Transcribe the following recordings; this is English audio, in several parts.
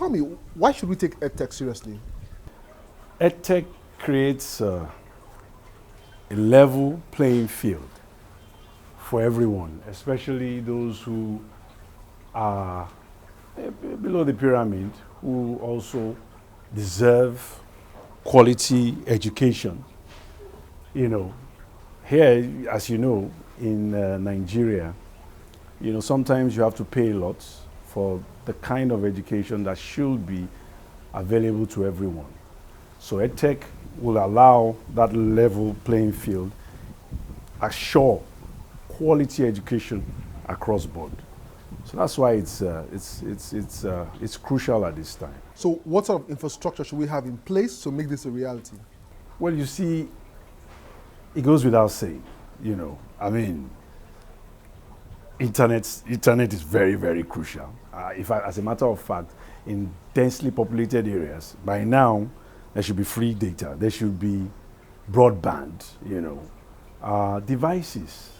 tell me, why should we take EdTech seriously? EdTech creates a level playing field for everyone, especially those who are below the pyramid, who also deserve quality education. You know, here, as you know, in Nigeria, sometimes you have to pay a lot for the kind of education that should be available to everyone. So EdTech will allow that level playing field, assure quality education across board. So that's why it's crucial at this time. So what sort of infrastructure should we have in place to make this a reality? Well, you see, it goes without saying, internet is very, very crucial. As a matter of fact, in densely populated areas, by now, there should be free data. There should be broadband, devices.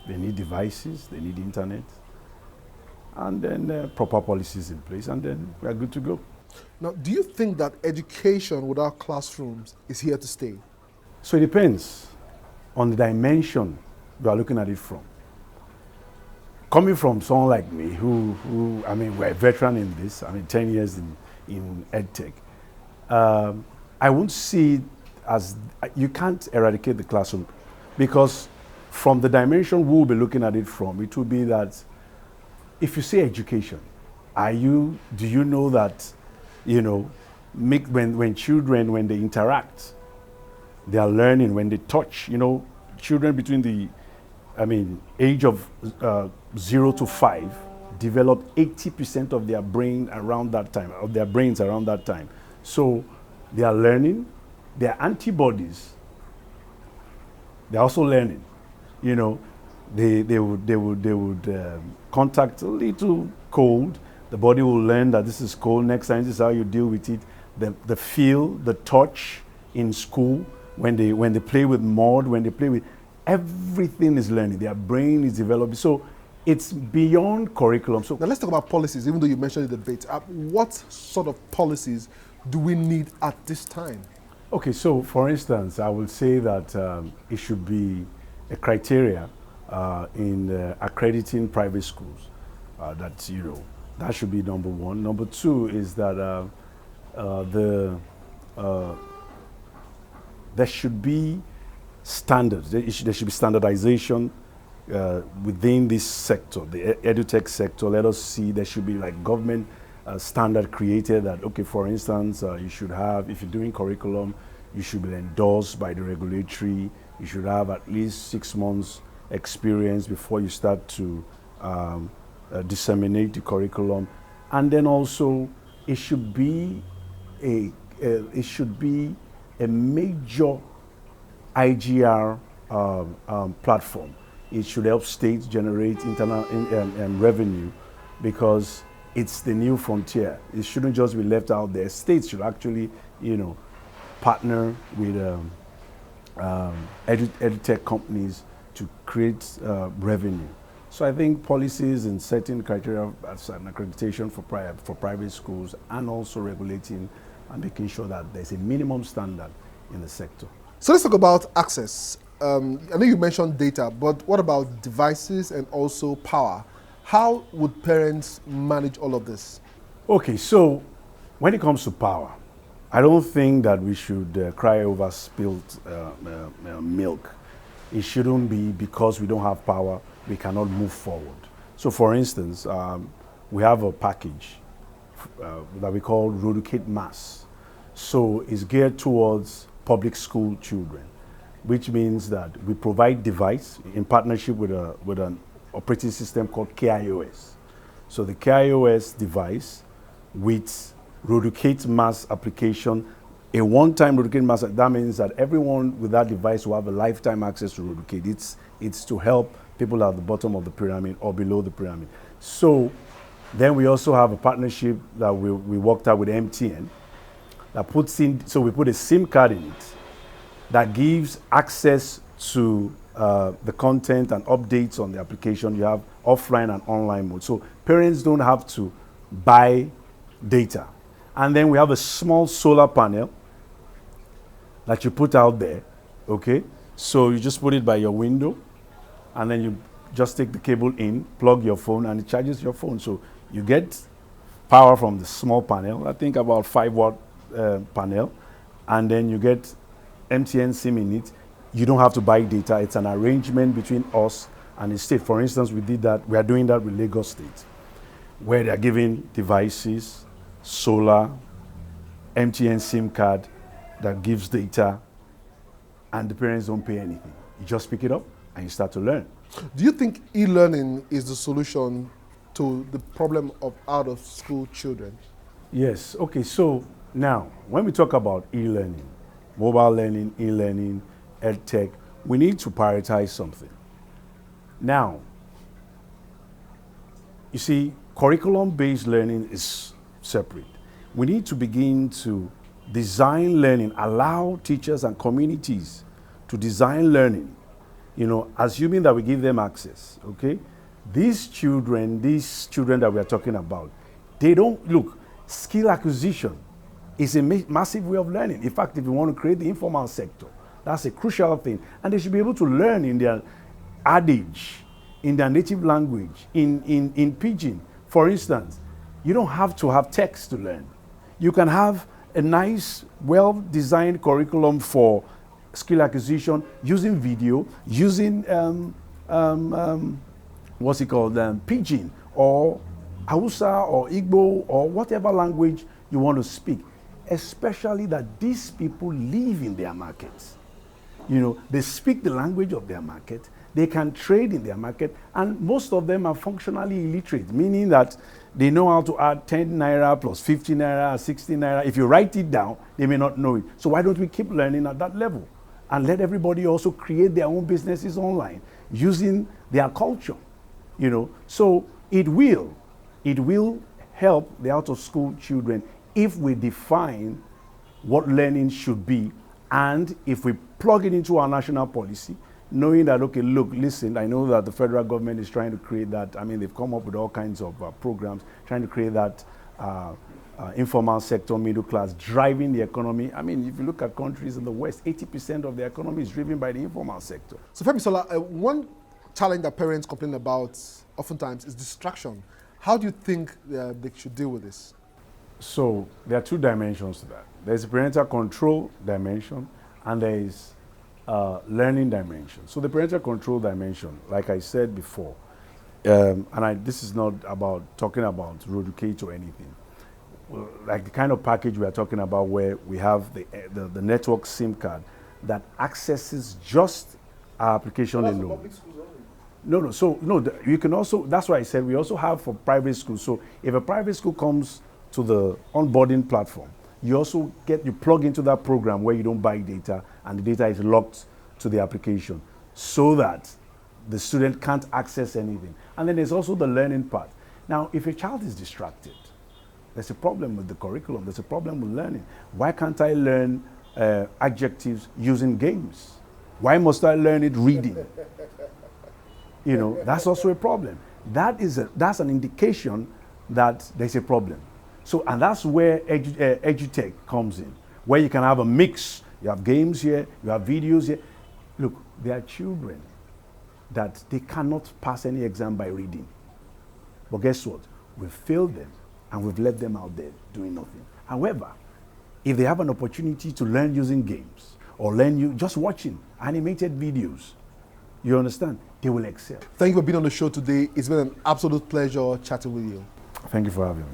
They need devices, they need internet, and then proper policies in place, and then we are good to go. Now, do you think that education without classrooms is here to stay? So it depends on the dimension you are looking at it from. Coming from someone like me, we're a veteran in this, 10 years in EdTech, I won't see it as, you can't eradicate the classroom, because from the dimension we'll be looking at it from, it will be that if you say education, do you know that, when children, when they interact, they are learning, when they touch, children between the, age of 0 to 5 develop 80% of their brains around that time. So they are learning, their antibodies, they're also learning. They would contact a little cold. The body will learn that this is cold. Next time, this is how you deal with it. The feel, the touch in school, when they play with mud, when they play with, everything is learning. Their brain is developing. So it's beyond curriculum. So now let's talk about policies, even though you mentioned the debate. What sort of policies do we need at this time? Okay, so for instance, I would say that it should be a criteria in accrediting private schools. That should be number one. Number two is that there should be standards. There should be standardization within this sector, the EdTech sector. Let us see, there should be like government standard created that, okay, for instance, you should have, if you're doing curriculum, you should be endorsed by the regulatory. You should have at least 6 months experience before you start to disseminate the curriculum. And then also, it should be a major IGR platform. It should help states generate internal revenue, because it's the new frontier. It shouldn't just be left out there. States should actually, partner with EdTech companies to create revenue. So I think policies and setting criteria as an accreditation for private schools, and also regulating and making sure that there's a minimum standard in the sector. So let's talk about access. I know you mentioned data, but what about devices and also power? How would parents manage all of this? Okay, so when it comes to power, I don't think that we should cry over spilled milk. It shouldn't be because we don't have power, we cannot move forward. So for instance, we have a package that we call Rodukate Mass. So it's geared towards public school children, which means that we provide device in partnership with an operating system called KIOS. So the KIOS device with Rodukate Mass application, a one-time Rodukate Mass, that means that everyone with that device will have a lifetime access to Rodukate. It's to help people at the bottom of the pyramid or below the pyramid. So then we also have a partnership that we worked out with MTN that puts in, so we put a SIM card in it that gives access to the content and updates on the application. You have offline and online mode. So parents don't have to buy data. And then we have a small solar panel that you put out there, okay? So you just put it by your window, and then you just take the cable in, plug your phone, and it charges your phone. So you get power from the small panel, I think about 5-watt panel, and then you get MTN SIM in it. You don't have to buy data. It's an arrangement between us and the state. For instance, we are doing that with Lagos State, where they're giving devices, solar, MTN SIM card that gives data, and the parents don't pay anything. You just pick it up and you start to learn. Do you think e-learning is the solution to the problem of out-of-school children? Yes. Okay, so now, when we talk about e-learning, mobile learning, e-learning, EdTech, we need to prioritize something. Now, you see, curriculum-based learning is separate. We need to begin to design learning, allow teachers and communities to design learning, assuming that we give them access, okay? These children that we are talking about, they don't, look, skill acquisition is a massive way of learning. In fact, if you want to create the informal sector, that's a crucial thing. And they should be able to learn in their adage, in their native language, in pidgin. For instance, you don't have to have text to learn. You can have a nice, well-designed curriculum for skill acquisition using video, using pidgin or Hausa or Igbo or whatever language you want to speak, especially that these people live in their markets. They speak the language of their market, they can trade in their market, and most of them are functionally illiterate, meaning that they know how to add 10 naira plus 50 naira, 60 naira. If you write it down, they may not know it. So why don't we keep learning at that level and let everybody also create their own businesses online using their culture, So it will help the out-of-school children if we define what learning should be, and if we plug it into our national policy, knowing that, okay, look, listen, I know that the federal government is trying to create that. I mean, they've come up with all kinds of programs trying to create that informal sector, middle class, driving the economy. I mean, if you look at countries in the West, 80% of the economy is driven by the informal sector. So Femisola, one challenge that parents complain about oftentimes is distraction. How do you think they should deal with this? So there are two dimensions to that. There's a parental control dimension, and there is learning dimension. So the parental control dimension, like I said before, this is not about talking about Roducate or anything. Well, like the kind of package we are talking about, where we have the network SIM card that accesses just our application alone. You can also, that's why I said we also have for private schools. So if a private school comes to the onboarding platform, you also you plug into that program where you don't buy data, and the data is locked to the application so that the student can't access anything. And then there's also the learning part. Now, if a child is distracted, there's a problem with the curriculum, there's a problem with learning. Why can't I learn adjectives using games? Why must I learn it reading? That's also a problem. That's an indication that there's a problem. So, and that's where EdTech comes in, where you can have a mix. You have games here, you have videos here. Look, there are children that they cannot pass any exam by reading. But guess what? We've failed them, and we've left them out there doing nothing. However, if they have an opportunity to learn using games, or learn just watching animated videos, you understand, they will excel. Thank you for being on the show today. It's been an absolute pleasure chatting with you. Thank you for having me.